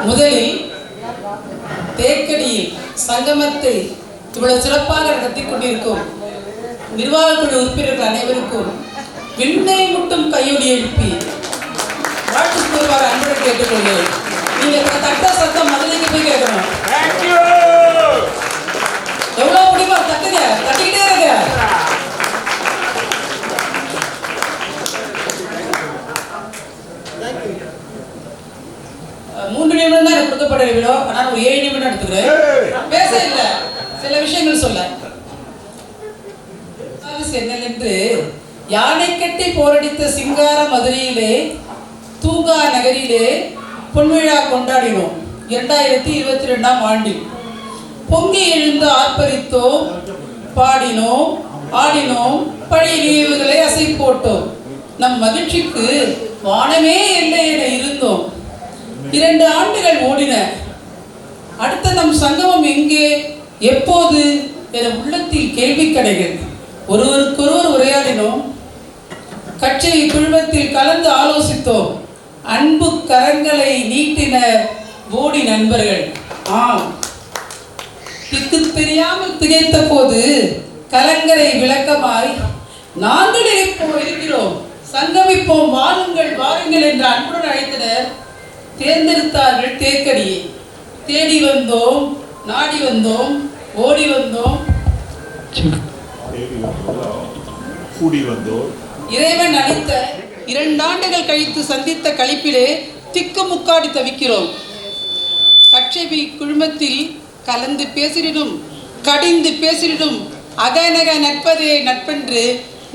முதலில் தேக்கடியில் சங்கமத்தை இவ்வளவு சிறப்பாக நடத்தி கொண்டிருக்கும் நிர்வாக குழு உறுப்பினர்கள் அனைவருக்கும் விண்ணை முட்டும் கையொலி எழுப்பி வாழ்த்து கூறுவார் அன்புடன் கேட்டுக்கொள்கிறேன். நீங்க தட்ட சத்தம் முதலுக்கு போய் கேட்கணும். எவ்வளவு முடியுமா தட்டுங்க, தட்டிக்கிட்டே இருங்க. 3 நிமிடம் தான் கொடுக்கப்பட வேண்டும். ஆனால் ஒரு 7 நிமிடம் எடுத்துக்கிறேன். பேச இல்லை, சில விஷயங்கள் சொல்ல. என்னென்று யானை கட்டி போரடித்த சிங்கார மதுரையிலே தூங்கா நகரிலே பொன்விழா கொண்டாடினோம் 2022ஆம் ஆண்டில். பொங்கி எழுந்து ஆர்ப்பரித்தோம், பாடினோம், ஆடினோம், பழைய நினைவுகளை அசை போட்டோம். நம் மகிழ்ச்சிக்கு வானமே இல்லை என இருந்தோம். 2 ஆண்டுகள் ஓடின. அடுத்த நம் சங்கமம் எங்கே, எப்போது என உள்ளத்தில் கேள்வி கடைகள். ஒருவருக்கொருவர் உரையாடினோம். கட்சி குழுமத்தில் கலந்து ஆலோசித்தோம். அன்பு கரங்களை நீட்டின போடி நண்பர்கள். ஆம், திக்கு தெரியாமல் திகைத்த போது கலங்கரை விளக்கமாய் நாங்கள் இருக்கிறோம், சங்கமிப்போம், வாருங்கள் வாருங்கள் என்று அன்புடன் அழைத்தனர். தேர்ந்தெடுத்தார்கள் தேக்கடியை. தேடி வந்தோம், நாடி வந்தோம், ஓடி வந்தோம், கூடி வந்தோம். இறைவன் அளித்த 2 ஆண்டுகள் கழித்து சந்தித்த கழிப்பிலே திக்கு முக்காடி தவிக்கிறோம். கட்சி குழுமத்தில் கலந்து பேசிடும், கடிந்து பேசிடும், அகநக நட்பதே நட்பென்று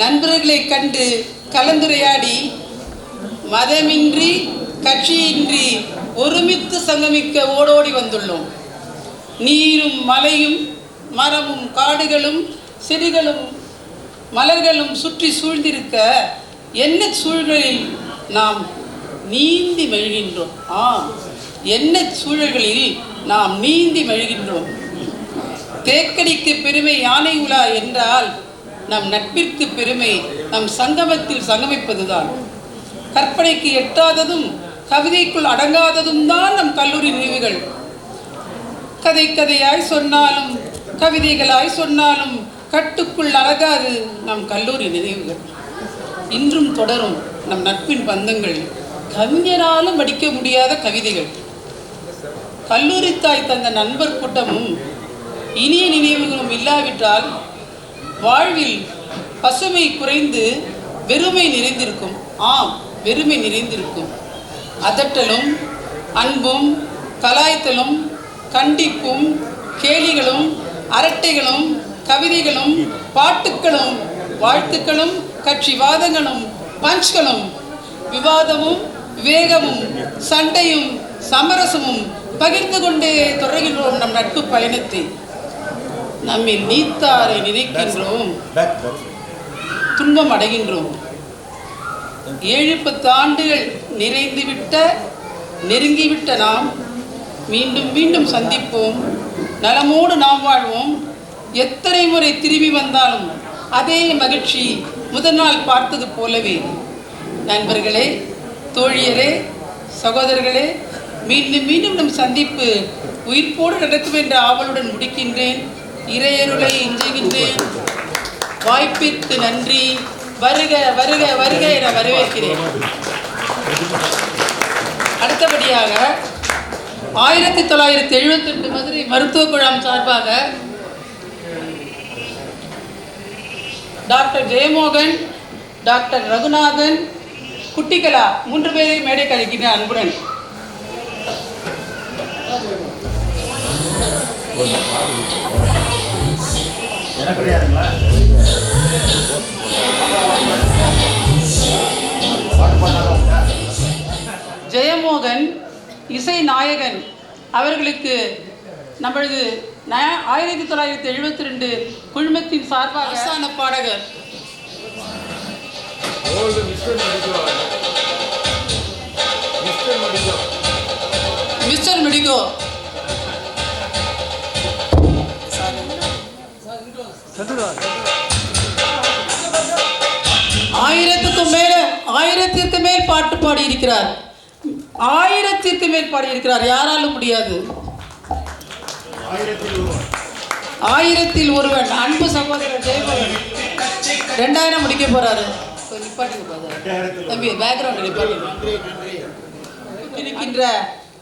நண்பர்களை கண்டு கலந்துரையாடி மதமின்றி கட்சியின்றி ஒருமித்து சங்கமிக்க ஓடோடி வந்துள்ளோம். நீரும் மலையும் மரமும் காடுகளும் செடிகளும் மலர்களும் சுற்றி சூழ்ந்திருக்க என்ன சூழலில் நாம் நீந்தி மெழுகின்றோம். என்ன சூழல்களில் நாம் நீந்தி மெழுகின்றோம். தேக்கடிக்கு பெருமை யானை உலா என்றால் நம் நட்பிற்கு பெருமை நம் சங்கமத்தில் சங்கமிப்பதுதான். கற்பனைக்கு எட்டாததும் கவிதைக்குள் அடங்காததும் தான் நம் கல்லூரி நினைவுகள். கதை கதையாய் சொன்னாலும் கவிதைகளாய் சொன்னாலும் கட்டுக்குள் அழகாது நம் கல்லூரி நினைவுகள். இன்றும் தொடரும் நம் நட்பின் பந்தங்கள். கவிஞராலும் படிக்க முடியாத கவிதைகள். கல்லூரி தாய் தந்த நண்பர் கூட்டமும் இனிய நினைவுகளும் இல்லாவிட்டால் வாழ்வில் பசுமை குறைந்து வெறுமை நிறைந்திருக்கும். ஆம், வெறுமை நிறைந்திருக்கும். அதட்டலும் அன்பும் கலாய்த்தலும் கண்டிப்பும் கேலிகளும் அரட்டைகளும் கவிதைகளும் பாட்டுக்களும் வாழ்த்துக்களும் கட்சிவாதங்களும் பஞ்ச்களும் விவாதமும் வேகமும் சண்டையும் சமரசமும் பகிர்ந்து கொண்டே தொடர்கின்றோம் நம் நட்பு பயணத்தை. நம்மில் நீத்தாரை நினைக்கின்றோம், துன்பம் அடைகின்றோம். 7-10 ஆண்டுகள் நெருங்கிவிட்ட நாம் மீண்டும் மீண்டும் சந்திப்போம். நலமோடு நாம் வாழ்வோம். எத்தனை முறை திரும்பி வந்தாலும் அதே மகிழ்ச்சி முதல் நாள் பார்த்தது போலவே. நண்பர்களே, தோழியரே, சகோதரர்களே, மீண்டும் மீண்டும் நம் சந்திப்பு உயிர்ப்போடு நடக்கும் என்ற ஆவலுடன் முடிக்கின்றேன். இறையருளை இஞ்சுகின்றேன். வாய்ப்பிற்கு நன்றி. வருக வருக வருக என வரவேற்கிறேன். அடுத்தபடியாக 1978 மதுரை மருத்துவக் குழாம் சார்பாக டாக்டர் ஜெயமோகன், டாக்டர் ரகுநாதன், குட்டிகலா 3 பேரை மேடை கழிக்கின்ற அன்புடன். ஜெயமோகன் இசை நாயகன் அவர்களுக்கு நமது 1972 குழுமத்தின் சார்பாக அரசான பாடகர் மிஸ்டர் மெடிகோ 1000க்கு மேல் பாட்டு பாடி இருக்கிறார். 1000க்கு மேல் பாடியிருக்கிறார். யாராலும் முடியாது. 1000ல் ஒருவன் அன்பு சகோதரர் ஜெயமோகன் 2000 முடிக்க போறாரு. தம்பி பேக்ரவுண்ட் நிப்பாட்டுகின்ற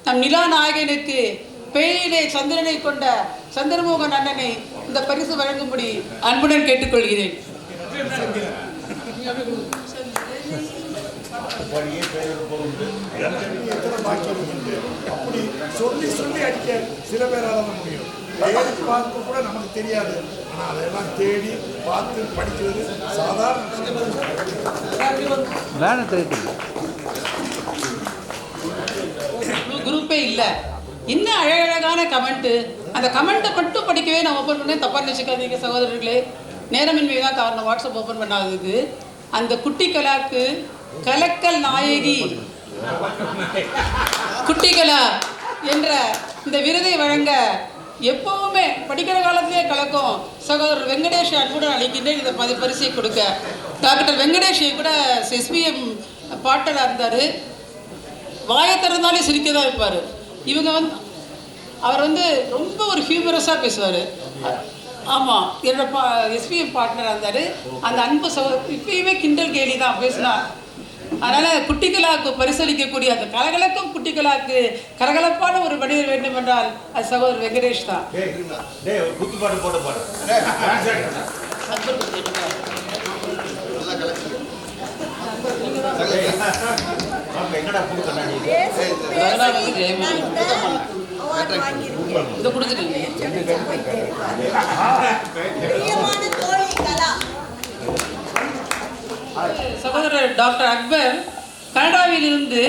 நம் நிலா நாயகனுக்கு பெயிலே சந்திரனை கொண்ட சந்திரமோகன் அண்ணனை இந்த பரிசு வழங்கும்படி அன்புடன் கேட்டுக்கொள்கிறேன். அப்படி சொல்லி சொல்லி அடிக்க சில பேரால முடியும். பார்த்து கூட நமக்கு தெரியாது. ஆனால் அதெல்லாம் தேடி பார்த்து படிக்கிறது சாதாரண குரூப்பே இல்லை. இன்னும் அழகழகான கமெண்ட்டு. அந்த கமெண்ட்டை மட்டும் படிக்கவே நான் ஓப்பன் பண்ணேன். தப்பாக நினச்சிக்காதீங்க சகோதரர்களே, நேரமின்மை தான் காரணம். வாட்ஸ்அப் ஓப்பன் பண்ணாததுக்கு. அந்த குட்டி கலாக்கு கலக்கல் நாயகி குட்டிகலா என்ற இந்த விருதை வழங்க எப்பவுமே படிக்கிற காலத்திலே கலக்கும் சகோதரர் வெங்கடேஷ் அன்புடன் அளிக்கின்றேன். இந்த பரிசை கொடுக்க டாக்டர் வெங்கடேஷ் கூட எஸ்பிஎம் பாட்டராக இருந்தார். வாயை திறந்தாலே சிரிக்க தான் இருப்பார். இவங்க அவர் ரொம்ப ஒரு ஹியூமரஸாக பேசுவார். ஆமாம், என்னோட எஸ்பிஎம் பார்ட்னராக இருந்தார். அந்த அன்பு இப்பயுமே கிண்டல் கேலி தான் பேசினா. அதனால் குட்டிகளாக்கு பரிசளிக்கக்கூடிய அந்த கலகலக்கும் குட்டிகளாக்கு கலகலப்பான ஒரு மனிதர் வேண்டும் என்றால் அது சகோதரர் வெங்கடேஷ் தான். சகோதரர் டாக்டர் அக்பர் கனடாவிலிருந்து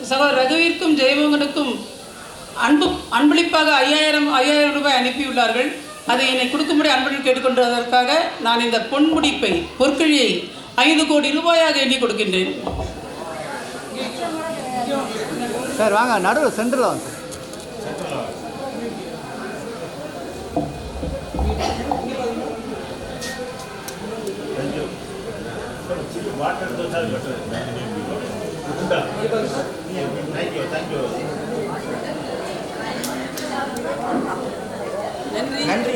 சகோதரர் ரகுவிற்கும் ஜெயமோகனுக்கும் அன்பளிப்பாக 5000 ரூபாய் அனுப்பியுள்ளார்கள். அதை என்னை கொடுக்கும்படி அன்புடன் கேட்டுக்கொண்டதற்காக நான் இந்த பொன்முடிப்பை பொற்கிழியை 5 கோடி ரூபாயாக எண்ணி கொடுக்கின்றேன். சார் வாங்க, நடுவில் சென்டரில் வாங்க. நன்றி.